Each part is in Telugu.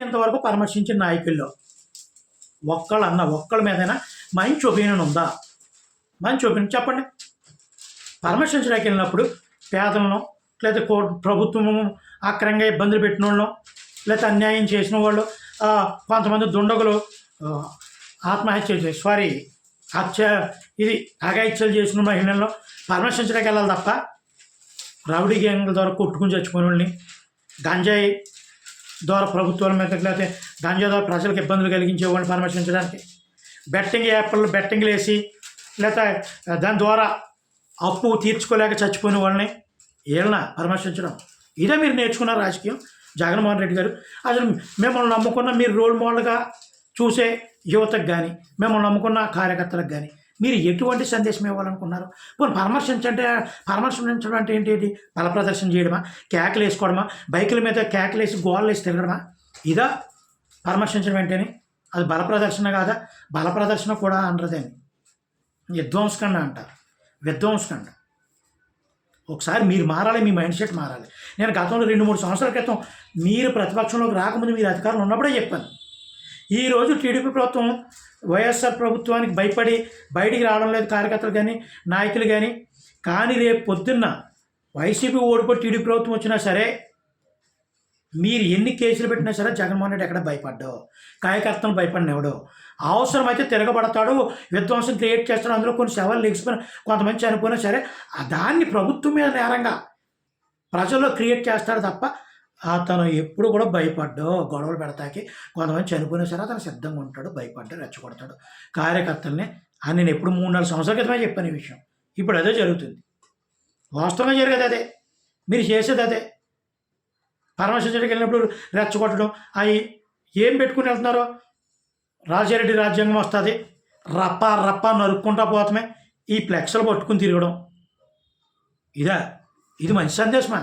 ఇంతవరకు పరామర్శించిన నాయకుల్లో ఒక్కళ్ళ మీదైనా మంచి ఒపీనియన్ ఉందా? మంచి ఒపీనియన్ చెప్పండి. పరామర్శించడానికి వెళ్ళినప్పుడు పేదలను లేదా ప్రభుత్వం అక్రంగా ఇబ్బందులు పెట్టిన వాళ్ళు లేదా అన్యాయం చేసిన వాళ్ళు కొంతమంది దుండగులు అఘాయిత్యాలు చేసిన మహిళల్లో పరామర్శించడానికి వెళ్ళాలి తప్ప రౌడీ గ్యాంగ్ల ద్వారా కొట్టుకుని చచ్చిపోయిన వాళ్ళని, గంజాయి ద్వారా ప్రభుత్వాల మీద లేకపోతే గంజాయి ద్వారా ప్రజలకు ఇబ్బందులు కలిగించే వాళ్ళని పరామర్శించడానికి, బెట్టింగ్ యాప్లు బెట్టింగ్లు వేసి లేకపోతే దాని ద్వారా అప్పు తీర్చుకోలేక చచ్చిపోయిన వాళ్ళని వీళ్ళన పరామర్శించడం. ఇదే మీరు నేర్చుకున్న రాజకీయం జగన్మోహన్ రెడ్డి గారు. అసలు మిమ్మల్ని నమ్ముకున్న మీరు రోల్ మోడల్గా చూసే యువతకు కానీ మిమ్మల్ని నమ్ముకున్న కార్యకర్తలకు కానీ మీరు ఎటువంటి సందేశం ఇవ్వాలనుకున్నారు? పోనీ పరామర్శించడం అంటే ఏంటి? బల ప్రదర్శన చేయడమా? కేకలు వేసుకోవడమా? బైకుల మీద కేకలు వేసి గోళ్ళు వేసి తిరగడమా? ఇదా పరామర్శించడం ఏంటని? అది బల ప్రదర్శన కాదా? బల ప్రదర్శన కూడా అనరదని విధ్వంసకండ అంటారు. విధ్వంసకండ. ఒకసారి మీరు మారాలి, మీ మైండ్ సెట్ మారాలి. నేను గతంలో 2-3 సంవత్సరాల క్రితం మీరు ప్రతిపక్షంలోకి రాకముందు మీరు అధికారంలో ఉన్నప్పుడే చెప్పాను. ఈరోజు టీడీపీ ప్రభుత్వం వైఎస్ఆర్ ప్రభుత్వానికి భయపడి బయటికి రావడం లేదు కార్యకర్తలు కానీ నాయకులు కానీ రేపు పొద్దున్న వైసీపీ ఓడిపోయి టీడీపీ ప్రభుత్వం వచ్చినా సరే మీరు ఎన్ని కేసులు పెట్టినా సరే జగన్మోహన్ రెడ్డి ఎక్కడ భయపడ్డావు, కార్యకర్తలు భయపడినవాడు. అవసరమైతే తిరగబడతాడు, విధ్వంసం క్రియేట్ చేస్తాడు. అందులో కొన్ని శవాలు లెగిసిపోయిన కొంతమంది చనిపోయినా సరే దాన్ని ప్రభుత్వం మీద నేరంగా ప్రజల్లో క్రియేట్ చేస్తాడు తప్ప అతను ఎప్పుడు కూడా భయపడ్డావు. గొడవలు పెడతాకి కొంతమంది చనిపోయినా సరే అతను సిద్ధంగా ఉంటాడు, భయపడ్డాడు, రెచ్చగొడతాడు కార్యకర్తల్ని అని నేను ఎప్పుడు 3-4 సంవత్సరాల క్రితమే చెప్పాను ఈ విషయం. ఇప్పుడు అదే జరుగుతుంది. వాస్తవంగా జరిగేది అదే, మీరు చేసేది అదే. పరామర్శించడానికి వెళ్ళినప్పుడు రెచ్చగొట్టడం అవి ఏం పెట్టుకుని వెళ్తున్నారో, రాజారెడ్డి రాజ్యాంగం వస్తుంది రప్ప నరుక్కుంటా పోతామే, ఈ ఫ్లెక్స్లు పట్టుకుని తిరగడం. ఇది మంచి సందేశమా?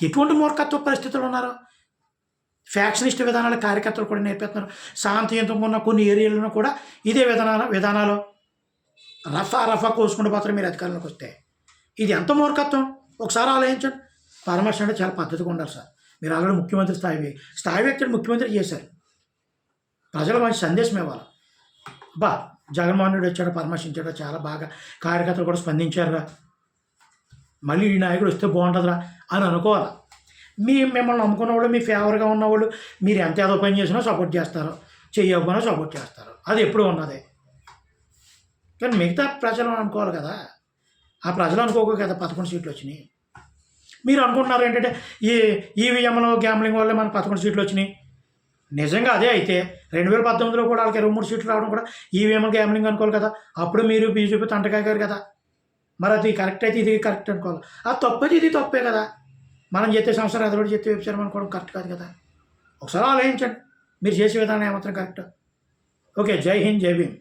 ఎటువంటి మూర్ఖత్వ పరిస్థితులు ఉన్నారు? ఫ్యాక్షనిస్ట్ విధానాలు కార్యకర్తలు కూడా నేర్పిస్తున్నారు. శాంతియుతంగా ఉన్న కొన్ని ఏరియాలను కూడా ఇదే విధానాలు రఫా కోసుకుంటూ పోతారు మీరు అధికారంలోకి వస్తే. ఇది ఎంత మూర్ఖత్వం ఒకసారి ఆలోచించండి. పరామర్శ అంటే చాలా పద్ధతిగా ఉండాలి సార్. మీరు ఆల్రెడీ ముఖ్యమంత్రి స్థాయి వ్యక్తిని ముఖ్యమంత్రి చేశారు. ప్రజలు మంచి సందేశం ఇవ్వాలి. జగన్మోహన్ రెడ్డి వచ్చాడు, పరామర్శించాడు, చాలా బాగా కార్యకర్తలు కూడా స్పందించారురా, మళ్ళీ ఈ నాయకుడు వస్తే బాగుంటుందిరా అని అనుకోవాలి. మిమ్మల్ని నమ్ముకున్నవాళ్ళు, మీ ఫేవర్గా ఉన్నవాళ్ళు మీరు ఎంత ఏదో పని చేసినా సపోర్ట్ చేస్తారు, చేయకపోయినా సపోర్ట్ చేస్తారు. అది ఎప్పుడు ఉన్నదే. కానీ మిగతా ప్రజలు అనుకోవాలి కదా. ఆ ప్రజలు అనుకోక కదా 11 సీట్లు వచ్చినాయి. మీరు అనుకుంటున్నారు ఏంటంటే ఈ ఈవీఎంలో గ్యాంబ్లింగ్ వల్లే మనకు 11 సీట్లు వచ్చినాయి. నిజంగా అదే అయితే 2018లో కూడా వాళ్ళకి 23 సీట్లు రావడం కూడా ఈవీఎంలో గ్యాంబ్లింగ్ అనుకోవాలి కదా. అప్పుడు మీరు బీజేపీ తంటకాగారు కదా. మరి అది కరెక్ట్ అయితే ఇది కరెక్ట్ అనుకోవాలి. అది తప్పైతే ఇది తప్పే కదా. మనం చేసే సంవత్సరం అదొకటి చేస్తే వ్యభిచారం అనుకోవడం కరెక్ట్ కాదు కదా. ఒకసారి ఆలోచించండి, మీరు చేసే విధానం ఏమాత్రం కరెక్ట్. ఓకే, జై హింద్, జై భీమ్.